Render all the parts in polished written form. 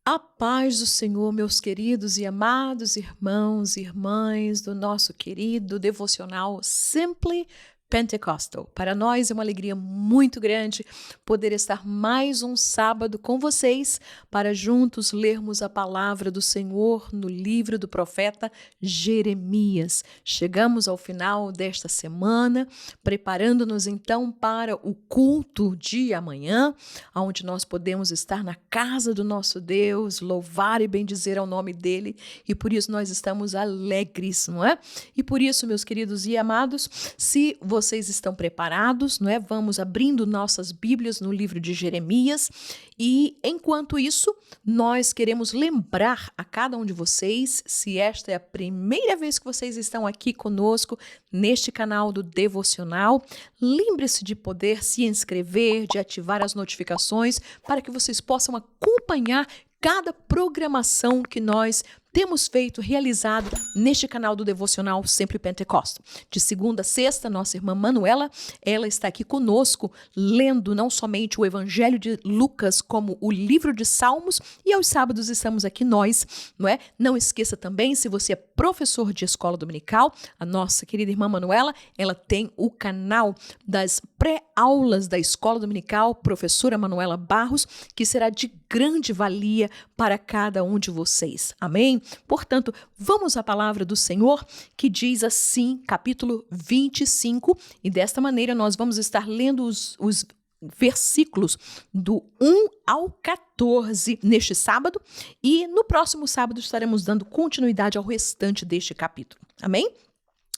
A paz do Senhor, meus queridos e amados irmãos e irmãs do nosso querido devocional Simply Pentecostal. Para nós é uma alegria muito grande poder estar mais um sábado com vocês para juntos lermos a palavra do Senhor no livro do profeta Jeremias. Chegamos ao final desta semana, preparando-nos então para o culto de amanhã, onde nós podemos estar na casa do nosso Deus, louvar e bendizer ao nome dele, e por isso nós estamos alegres, não é? E por isso, meus queridos e amados, se vocês estão preparados, não é? Vamos abrindo nossas Bíblias no livro de Jeremias, e enquanto isso, nós queremos lembrar a cada um de vocês, se esta é a primeira vez que vocês estão aqui conosco neste canal do Devocional, lembre-se de poder se inscrever, de ativar as notificações para que vocês possam acompanhar cada programação que nós temos feito, realizado neste canal do Devocional Sempre Pentecostal. De segunda a sexta, nossa irmã Manuela, ela está aqui conosco, lendo não somente o Evangelho de Lucas, como o livro de Salmos, e aos sábados estamos aqui nós, não é? Não esqueça também, se você é professor de escola dominical, a nossa querida irmã Manuela, ela tem o canal das pré-aulas da escola dominical, professora Manuela Barros, que será de grande valia para cada um de vocês. Amém? Portanto, vamos à palavra do Senhor, que diz assim, capítulo 25, e desta maneira nós vamos estar lendo os versículos do 1 ao 14 neste sábado, e no próximo sábado estaremos dando continuidade ao restante deste capítulo. Amém?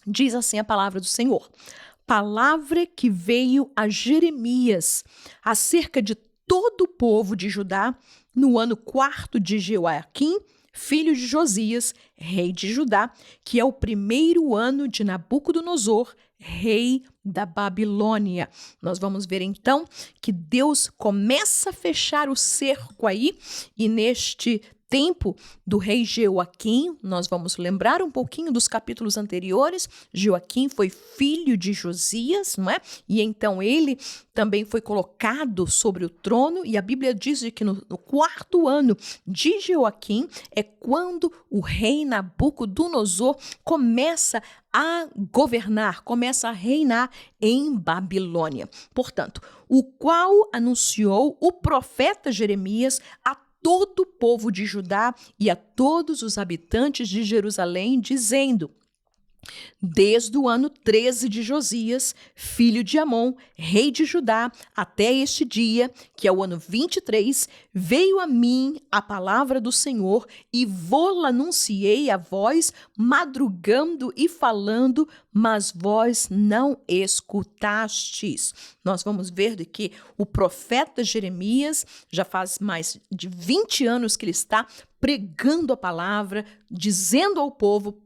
Diz assim a palavra do Senhor. Palavra que veio a Jeremias acerca de todo o povo de Judá no ano 4º de Joaquim, filho de Josias, rei de Judá, que é o primeiro ano de Nabucodonosor, rei da Babilônia. Nós vamos ver então que Deus começa a fechar o cerco aí, e neste tempo do rei Joaquim, nós vamos lembrar um pouquinho dos capítulos anteriores. Joaquim foi filho de Josias, não é? E então ele também foi colocado sobre o trono, e a Bíblia diz que no 4º ano de Joaquim é quando o rei Nabucodonosor começa a governar, começa a reinar em Babilônia. Portanto, o qual anunciou o profeta Jeremias a todo o povo de Judá e a todos os habitantes de Jerusalém, dizendo: desde o ano 13 de Josias, filho de Amon, rei de Judá, até este dia, que é o ano 23, veio a mim a palavra do Senhor e vô-la anunciei a vós, madrugando e falando, mas vós não escutastes. Nós vamos ver de que o profeta Jeremias já faz mais de 20 anos que ele está pregando a palavra, dizendo ao povo,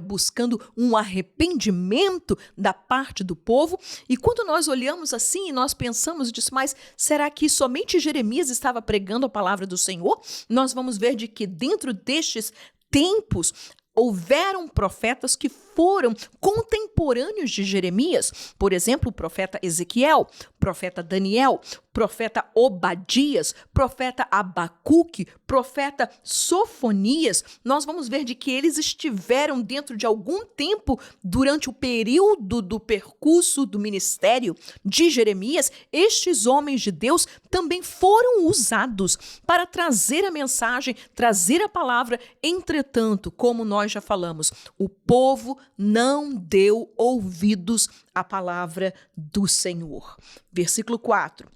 buscando um arrependimento da parte do povo. E quando nós olhamos assim e nós pensamos disso, mas será que somente Jeremias estava pregando a palavra do Senhor? Nós vamos ver de que dentro destes tempos houveram profetas que foram contemporâneos de Jeremias, por exemplo, o profeta Ezequiel, profeta Daniel, profeta Obadias, profeta Abacuque, profeta Sofonias. Nós vamos ver de que eles estiveram dentro de algum tempo durante o período do percurso do ministério de Jeremias. Estes homens de Deus também foram usados para trazer a mensagem, trazer a palavra. Entretanto, como nós já falamos, o povo não deu ouvidos à palavra do Senhor. Versículo 4.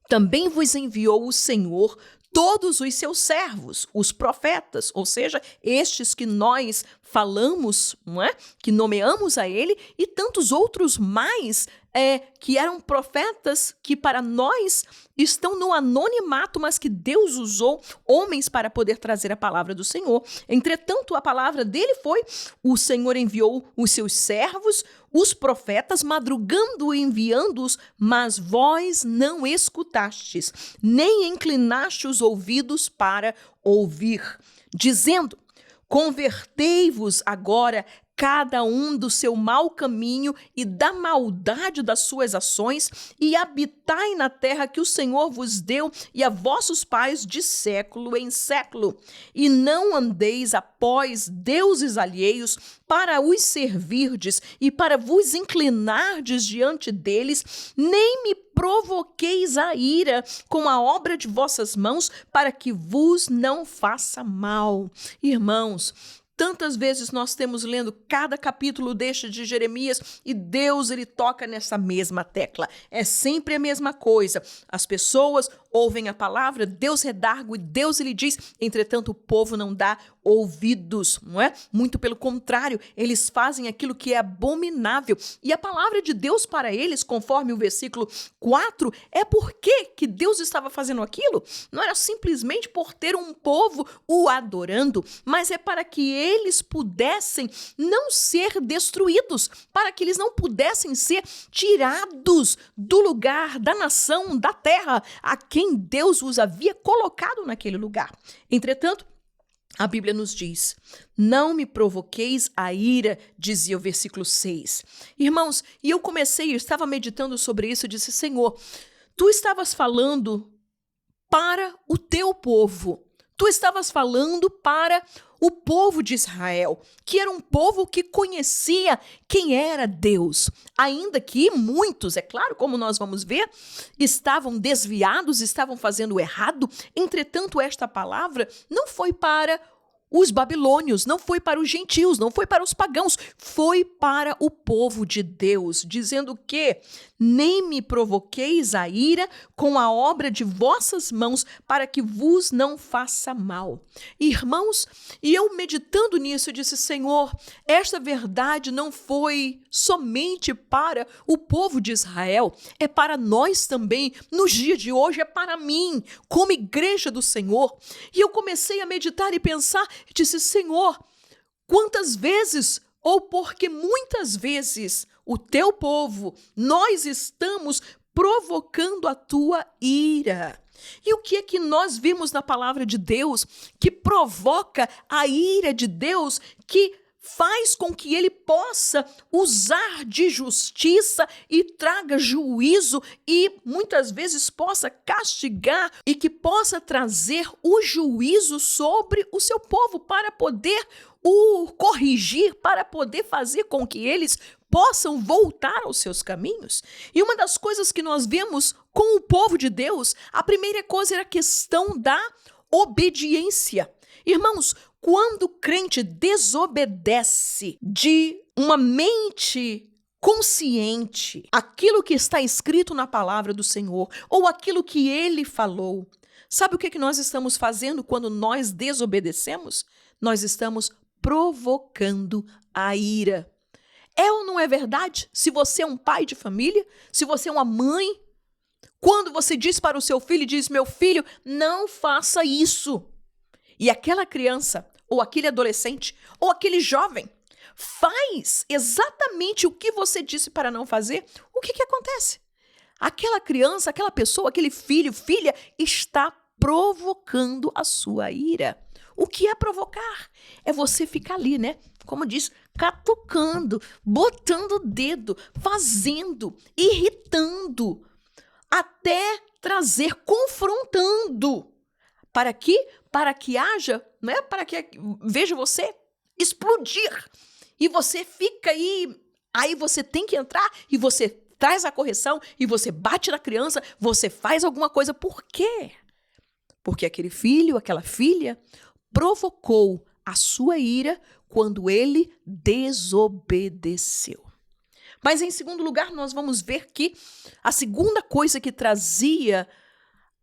Também vos enviou o Senhor todos os seus servos, os profetas, ou seja, estes que nós falamos, não é? Que nomeamos a ele, e tantos outros mais que eram profetas que para nós estão no anonimato, mas que Deus usou homens para poder trazer a palavra do Senhor. Entretanto, a palavra dele foi: o Senhor enviou os seus servos, os profetas, madrugando e enviando-os, mas vós não escutastes, nem inclinaste os ouvidos para ouvir, dizendo: convertei-vos agora cada um do seu mau caminho e da maldade das suas ações, e habitai na terra que o Senhor vos deu e a vossos pais de século em século. E não andeis após deuses alheios para os servirdes e para vos inclinardes diante deles, nem me provoqueis a ira com a obra de vossas mãos, para que vos não faça mal. Irmãos, tantas vezes nós temos lendo cada capítulo deste de Jeremias e Deus, ele toca nessa mesma tecla. É sempre a mesma coisa. As pessoas ouvem a palavra, Deus redargue e Deus ele diz, entretanto o povo não dá ouvidos, não é? Muito pelo contrário, eles fazem aquilo que é abominável. E a palavra de Deus para eles, conforme o versículo 4, é porque que Deus estava fazendo aquilo. Não era simplesmente por ter um povo o adorando, mas é para que eles pudessem não ser destruídos, para que eles não pudessem ser tirados do lugar, da nação, da terra, a quem Deus os havia colocado naquele lugar. Entretanto, a Bíblia nos diz, não me provoqueis a ira, dizia o versículo 6. Irmãos, e eu estava meditando sobre isso e disse, Senhor, tu estavas falando para o teu povo, tu estavas falando para o povo de Israel, que era um povo que conhecia quem era Deus, ainda que muitos, é claro, como nós vamos ver, estavam desviados, estavam fazendo errado. Entretanto, esta palavra não foi para os babilônios, não foi para os gentios, não foi para os pagãos, foi para o povo de Deus, dizendo que nem me provoqueis a ira com a obra de vossas mãos, para que vos não faça mal. Irmãos, e eu meditando nisso, eu disse, Senhor, esta verdade não foi somente para o povo de Israel, é para nós também, nos dias de hoje, é para mim, como igreja do Senhor. E eu comecei a meditar e pensar, e disse, Senhor, quantas vezes, ou porque muitas vezes, o teu povo, nós estamos provocando a tua ira. E o que é que nós vimos na palavra de Deus que provoca a ira de Deus, que faz com que ele possa usar de justiça e traga juízo e muitas vezes possa castigar e que possa trazer o juízo sobre o seu povo para poder o corrigir, para poder fazer com que eles possam voltar aos seus caminhos? E uma das coisas que nós vemos com o povo de Deus, a primeira coisa era a questão da obediência. Irmãos, quando o crente desobedece de uma mente consciente aquilo que está escrito na palavra do Senhor ou aquilo que ele falou, sabe o que nós estamos fazendo quando nós desobedecemos? Nós estamos provocando a ira. É ou não é verdade? Se você é um pai de família, se você é uma mãe, quando você diz para o seu filho, diz, meu filho, não faça isso. E aquela criança, ou aquele adolescente, ou aquele jovem, faz exatamente o que você disse para não fazer, o que acontece? Aquela criança, aquela pessoa, aquele filho, filha, está provocando a sua ira. O que é provocar? É você ficar ali, né? Como diz, catucando, botando o dedo, fazendo, irritando, até trazer, confrontando. Para quê? Para que haja, né? Para que veja você explodir. E você fica aí você tem que entrar e você traz a correção e você bate na criança, você faz alguma coisa. Por quê? Porque aquele filho, aquela filha provocou a sua ira quando ele desobedeceu. Mas em segundo lugar, nós vamos ver que a segunda coisa que trazia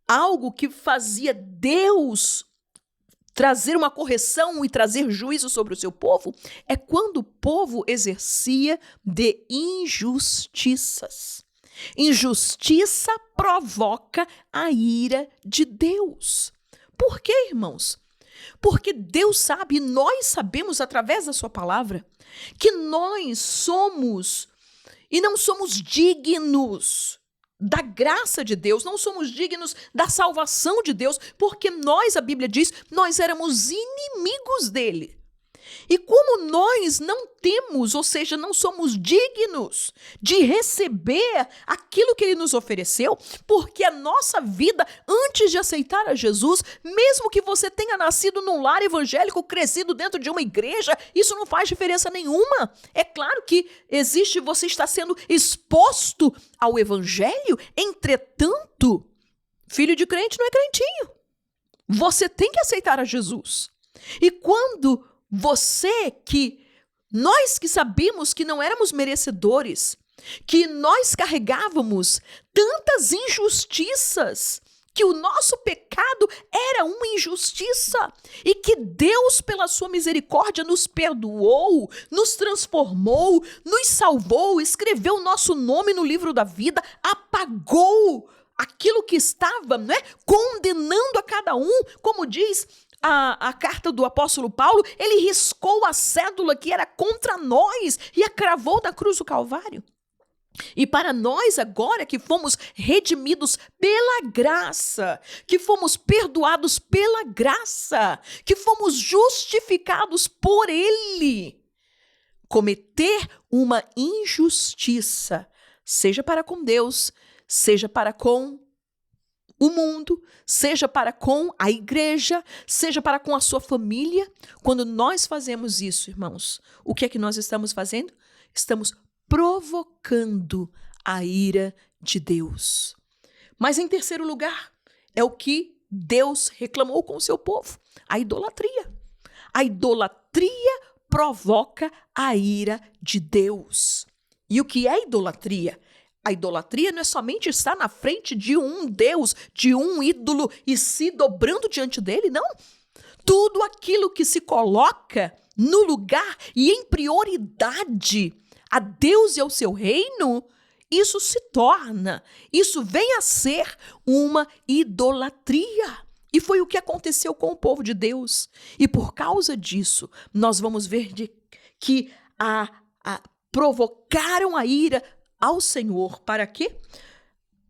algo que fazia Deus trazer uma correção e trazer juízo sobre o seu povo é quando o povo exercia de injustiças. Injustiça provoca a ira de Deus. Por quê, irmãos? Porque Deus sabe, e nós sabemos através da sua palavra, que nós somos e não somos dignos da graça de Deus, não somos dignos da salvação de Deus, porque nós, a Bíblia diz, nós éramos inimigos dele. E como nós não temos, ou seja, não somos dignos de receber aquilo que ele nos ofereceu, porque a nossa vida, antes de aceitar a Jesus, mesmo que você tenha nascido num lar evangélico, crescido dentro de uma igreja, isso não faz diferença nenhuma. É claro que você está sendo exposto ao evangelho, entretanto, filho de crente não é crentinho. Você tem que aceitar a Jesus. E quando nós que sabíamos que não éramos merecedores, que nós carregávamos tantas injustiças, que o nosso pecado era uma injustiça e que Deus, pela sua misericórdia, nos perdoou, nos transformou, nos salvou, escreveu o nosso nome no livro da vida, apagou aquilo que estava, condenando a cada um, como diz a carta do apóstolo Paulo, ele riscou a cédula que era contra nós e a cravou na cruz do Calvário. E para nós agora que fomos redimidos pela graça, que fomos perdoados pela graça, que fomos justificados por Ele, cometer uma injustiça, seja para com Deus, seja para com o mundo, seja para com a igreja, seja para com a sua família. Quando nós fazemos isso, irmãos, o que é que nós estamos fazendo? Estamos provocando a ira de Deus. Mas em terceiro lugar, é o que Deus reclamou com o seu povo, a idolatria. A idolatria provoca a ira de Deus. E o que é idolatria? A idolatria não é somente estar na frente de um Deus, de um ídolo e se dobrando diante dele, não. Tudo aquilo que se coloca no lugar e em prioridade a Deus e ao seu reino, isso vem a ser uma idolatria. E foi o que aconteceu com o povo de Deus. E por causa disso, nós vamos ver que provocaram a ira ao Senhor, para quê?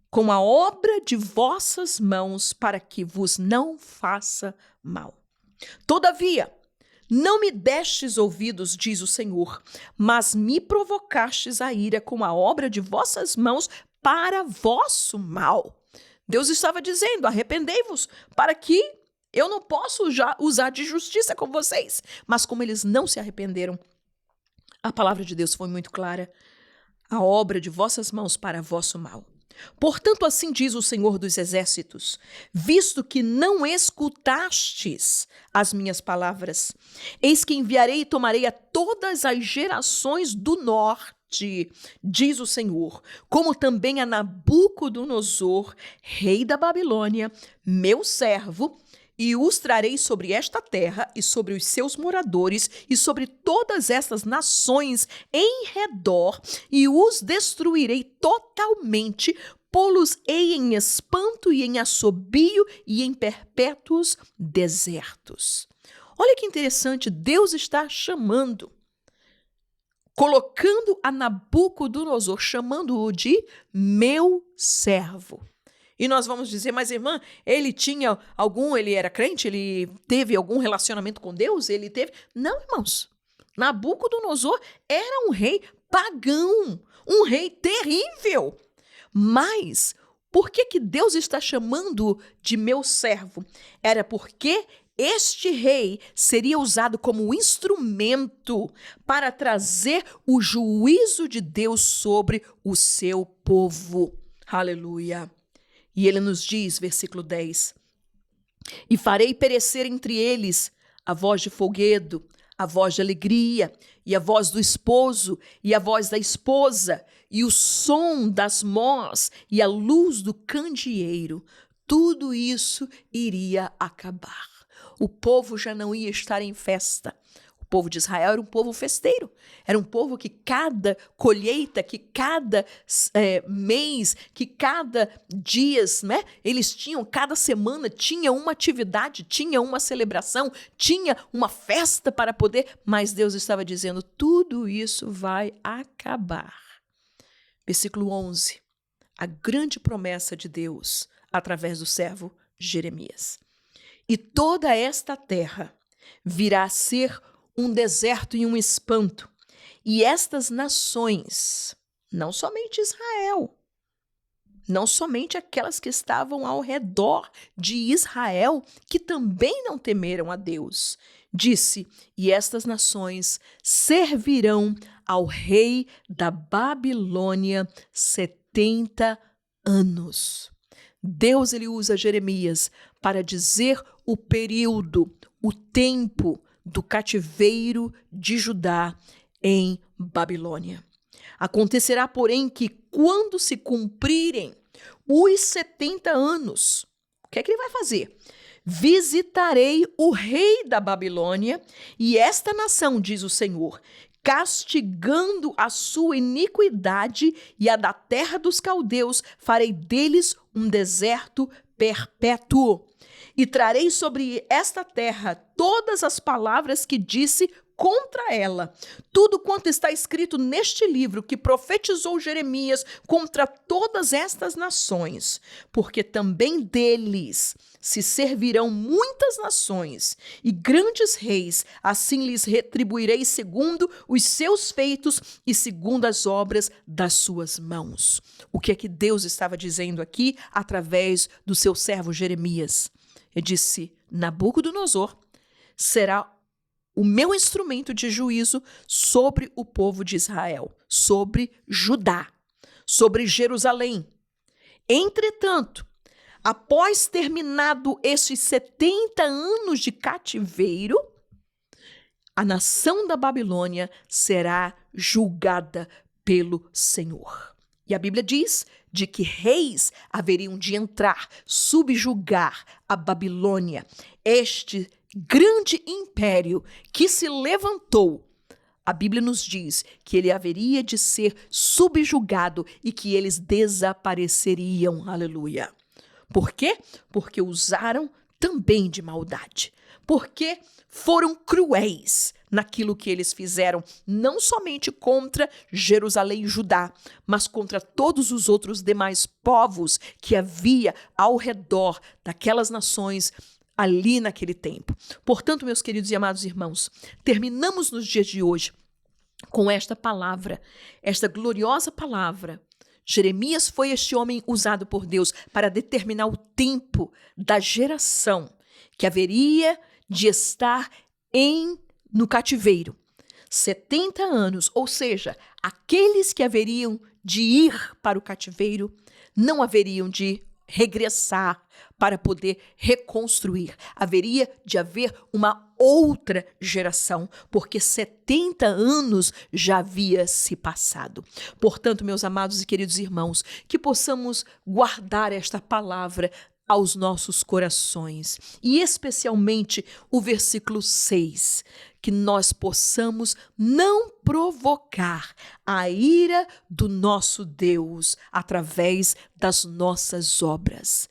Com a obra de vossas mãos, para que vos não faça mal. Todavia, não me destes ouvidos, diz o Senhor, mas me provocastes a ira com a obra de vossas mãos para vosso mal. Deus estava dizendo, arrependei-vos, para que eu não possa já usar de justiça com vocês. Mas como eles não se arrependeram, a palavra de Deus foi muito clara. A obra de vossas mãos para vosso mal. Portanto, assim diz o Senhor dos Exércitos, visto que não escutastes as minhas palavras, eis que enviarei e tomarei a todas as gerações do norte, diz o Senhor, como também a Nabucodonosor, rei da Babilônia, meu servo, e os trarei sobre esta terra e sobre os seus moradores e sobre todas estas nações em redor e os destruirei totalmente, pô-los-ei em espanto e em assobio e em perpétuos desertos. Olha que interessante, Deus está chamando, colocando a Nabucodonosor, chamando-o de meu servo. E nós vamos dizer, mas irmã, ele era crente? Ele teve algum relacionamento com Deus? Não, irmãos. Nabucodonosor era um rei pagão, um rei terrível. Mas por que Deus está chamando de meu servo? Era porque este rei seria usado como instrumento para trazer o juízo de Deus sobre o seu povo. Aleluia. E ele nos diz, versículo 10, e farei perecer entre eles a voz de folguedo, a voz de alegria, e a voz do esposo, e a voz da esposa, e o som das mós, e a luz do candeeiro. Tudo isso iria acabar. O povo já não ia estar em festa. O povo de Israel era um povo festeiro, era um povo que cada colheita, que cada mês, que cada dias, cada semana tinha uma atividade, tinha uma celebração, tinha uma festa para poder, mas Deus estava dizendo, tudo isso vai acabar. Versículo 11, a grande promessa de Deus através do servo Jeremias. E toda esta terra virá a ser um deserto e um espanto. E estas nações, não somente Israel, não somente aquelas que estavam ao redor de Israel, que também não temeram a Deus. Disse: e estas nações servirão ao rei da Babilônia 70 anos. Deus, ele usa Jeremias para dizer o período, o tempo do cativeiro de Judá em Babilônia. Acontecerá, porém, que quando se cumprirem os 70 anos, o que é que ele vai fazer? Visitarei o rei da Babilônia e esta nação, diz o Senhor, castigando a sua iniquidade e a da terra dos caldeus, farei deles um deserto perpétuo. E trarei sobre esta terra todas as palavras que disse contra ela, tudo quanto está escrito neste livro que profetizou Jeremias contra todas estas nações, porque também deles se servirão muitas nações e grandes reis, assim lhes retribuirei segundo os seus feitos e segundo as obras das suas mãos. O que é que Deus estava dizendo aqui através do seu servo Jeremias? Ele disse: Nabucodonosor será o meu instrumento de juízo sobre o povo de Israel, sobre Judá, sobre Jerusalém. Entretanto, após terminado esses 70 anos de cativeiro, a nação da Babilônia será julgada pelo Senhor. E a Bíblia diz de que reis haveriam de entrar, subjugar a Babilônia, este grande império que se levantou. A Bíblia nos diz que ele haveria de ser subjugado e que eles desapareceriam. Aleluia. Por quê? Porque usaram também de maldade. Porque foram cruéis naquilo que eles fizeram, não somente contra Jerusalém e Judá, mas contra todos os outros demais povos que havia ao redor daquelas nações ali naquele tempo. Portanto, meus queridos e amados irmãos, terminamos nos dias de hoje com esta palavra, esta gloriosa palavra. Jeremias foi este homem usado por Deus para determinar o tempo da geração que haveria de estar no cativeiro. 70 anos, ou seja, aqueles que haveriam de ir para o cativeiro não haveriam de regressar para poder reconstruir. Haveria de haver uma outra geração, porque 70 anos já havia se passado. Portanto, meus amados e queridos irmãos, que possamos guardar esta palavra aos nossos corações, e especialmente o versículo 6, que nós possamos não provocar a ira do nosso Deus através das nossas obras.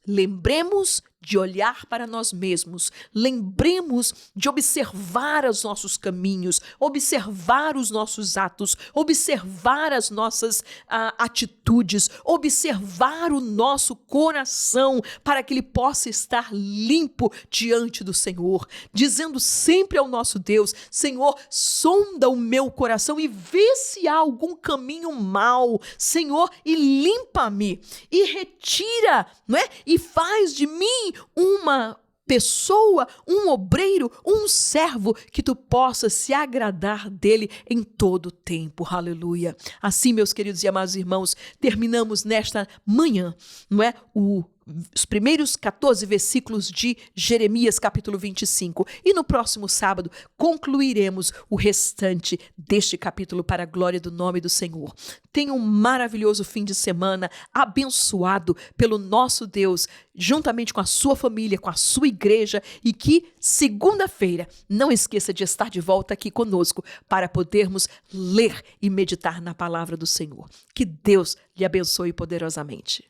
Lembremos de olhar para nós mesmos, lembremos de observar os nossos caminhos, observar os nossos atos, observar as nossas atitudes, observar o nosso coração para que ele possa estar limpo diante do Senhor, dizendo sempre ao nosso Deus: Senhor, sonda o meu coração e vê se há algum caminho mau, Senhor, e limpa-me e retira, não é? E faz de mim uma pessoa, um obreiro, um servo, que tu possas se agradar dele em todo o tempo. Aleluia. Assim, meus queridos e amados irmãos, terminamos nesta manhã, não é? Os primeiros 14 versículos de Jeremias, capítulo 25. E no próximo sábado concluiremos o restante deste capítulo para a glória do nome do Senhor. Tenha um maravilhoso fim de semana, abençoado pelo nosso Deus, juntamente com a sua família, com a sua igreja, e que segunda-feira não esqueça de estar de volta aqui conosco para podermos ler e meditar na palavra do Senhor. Que Deus lhe abençoe poderosamente.